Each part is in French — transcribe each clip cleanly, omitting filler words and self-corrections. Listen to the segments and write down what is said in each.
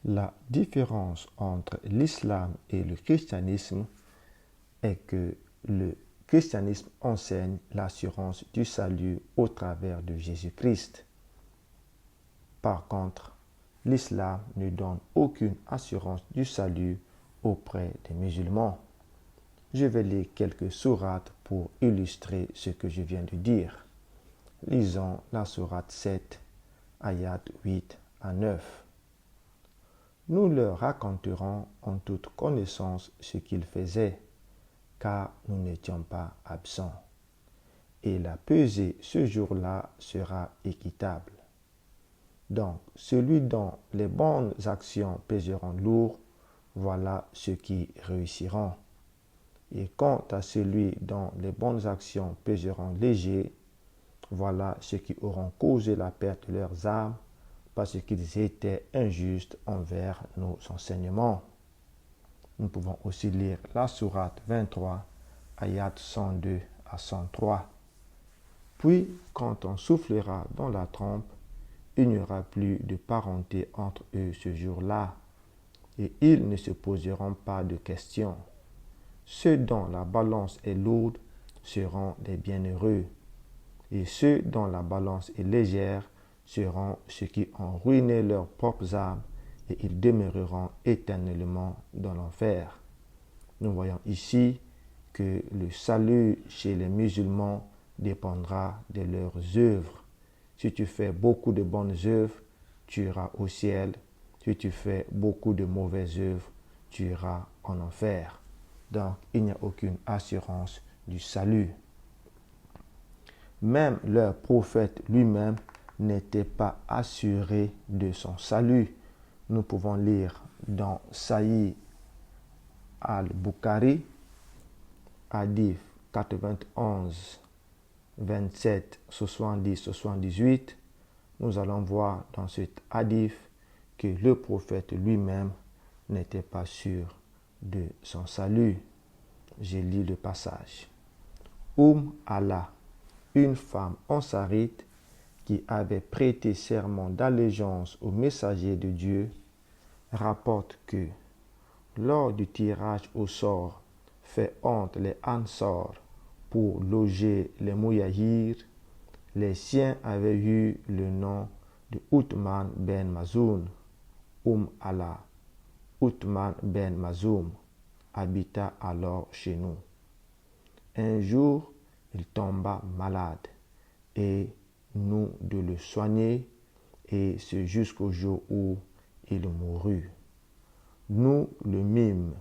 La différence entre l'islam et le christianisme est que le christianisme enseigne l'assurance du salut au travers de Jésus-Christ. Par contre, l'islam ne donne aucune assurance du salut auprès des musulmans. Je vais lire quelques sourates pour illustrer ce que je viens de dire. Lisons la sourate 7, ayat 8 à 9. Nous leur raconterons en toute connaissance ce qu'ils faisaient, car nous n'étions pas absents. Et la pesée ce jour-là sera équitable. Donc, celui dont les bonnes actions pèseront lourd, voilà ceux qui réussiront. Et quant à celui dont les bonnes actions pèseront léger, voilà ceux qui auront causé la perte de leurs âmes parce qu'ils étaient injustes envers nos enseignements. Nous pouvons aussi lire la sourate 23, ayat 102 à 103. Puis, quand on soufflera dans la trompe, il n'y aura plus de parenté entre eux ce jour-là, et ils ne se poseront pas de questions. Ceux dont la balance est lourde seront des bienheureux, et ceux dont la balance est légère seront ceux qui ont ruiné leurs propres âmes, et ils demeureront éternellement dans l'enfer. Nous voyons ici que le salut chez les musulmans dépendra de leurs œuvres. Si tu fais beaucoup de bonnes œuvres, tu iras au ciel. Si tu fais beaucoup de mauvaises œuvres, tu iras en enfer. Donc, il n'y a aucune assurance du salut. Même leur prophète lui-même n'était pas assuré de son salut. Nous pouvons lire dans Sahih al-Bukhari, hadith 91, 27, 70, 78. Nous allons voir dans cet hadith que le prophète lui-même n'était pas sûr de son salut. J'ai lu le passage. Allah, une femme ansarite qui avait prêté serment d'allégeance au messager de Dieu, rapporte que lors du tirage au sort fait entre les Ansar pour loger les Mouyahir, les siens avaient eu le nom de Uthman ben Mazoun. Allah, Uthman ben Mazoum, habita alors chez nous. Un jour, il tomba malade et nous de le soigner, et c'est jusqu'au jour où il mourut. Nous le mîmes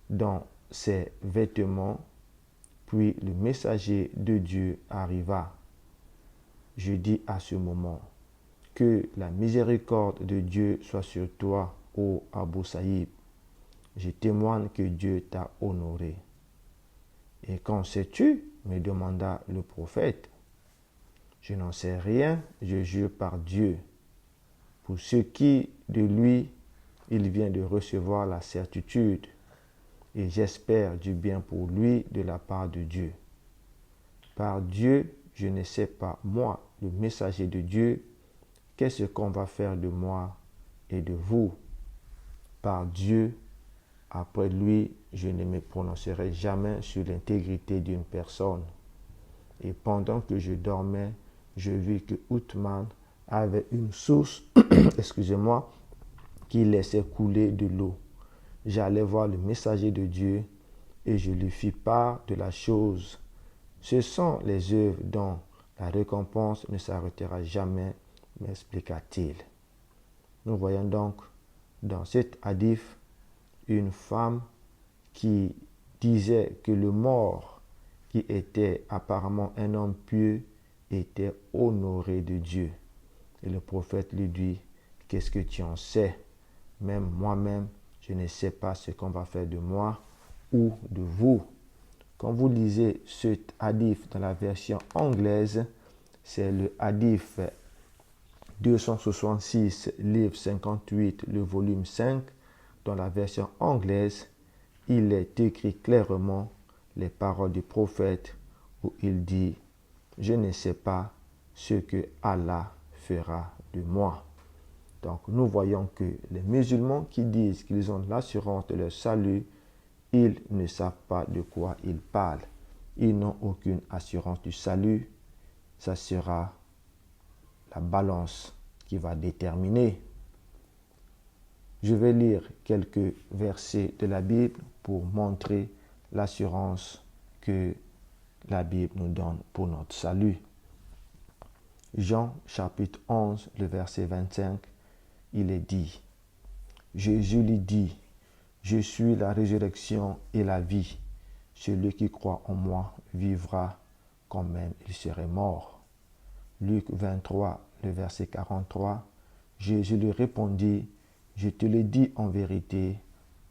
dans ses vêtements, puis le messager de Dieu arriva. Je dis à ce moment, que la miséricorde de Dieu soit sur toi, ô Abu Saïb. Je témoigne que Dieu t'a honoré. Et qu'en sais-tu? Me demanda le prophète. Je n'en sais rien, je jure par Dieu. Pour ce qui de lui, il vient de recevoir la certitude, et j'espère du bien pour lui de la part de Dieu. Par Dieu, je ne sais pas, moi, le messager de Dieu, qu'est-ce qu'on va faire de moi et de vous? Par Dieu, après lui, je ne me prononcerai jamais sur l'intégrité d'une personne. Et pendant que je dormais, je vis que Uthman avait une source, excusez-moi, qui laissait couler de l'eau. J'allais voir le messager de Dieu et je lui fis part de la chose. Ce sont les œuvres dont la récompense ne s'arrêtera jamais, m'expliqua-t-il. Nous voyons donc dans cet hadith une femme qui disait que le mort, qui était apparemment un homme pieux, était honoré de Dieu. Et le prophète lui dit, qu'est-ce que tu en sais? Même moi-même, je ne sais pas ce qu'on va faire de moi ou de vous. Quand vous lisez ce hadith dans la version anglaise, c'est le hadith 266, livre 58, le volume 5. Dans la version anglaise, il est écrit clairement les paroles du prophète où il dit « Je ne sais pas ce que Allah fera de moi ». Donc nous voyons que les musulmans qui disent qu'ils ont l'assurance de leur salut, ils ne savent pas de quoi ils parlent. Ils n'ont aucune assurance du salut. Ça sera la balance qui va déterminer. Je vais lire quelques versets de la Bible pour montrer l'assurance que la Bible nous donne pour notre salut. Jean chapitre 11, le verset 25, il est dit, Jésus lui dit, je suis la résurrection et la vie. Celui qui croit en moi vivra quand même il serait mort. Luc 23, le verset 43, Jésus lui répondit, je te le dis en vérité,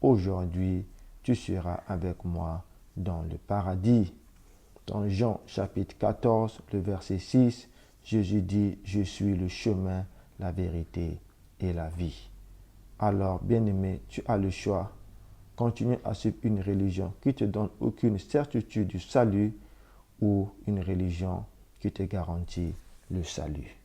aujourd'hui tu seras avec moi dans le paradis. Dans Jean chapitre 14, le verset 6, Jésus dit, je suis le chemin, la vérité et la vie. Alors, bien-aimé, tu as le choix. Continue à suivre une religion qui te donne aucune certitude du salut ou une religion qui te garantit le salut.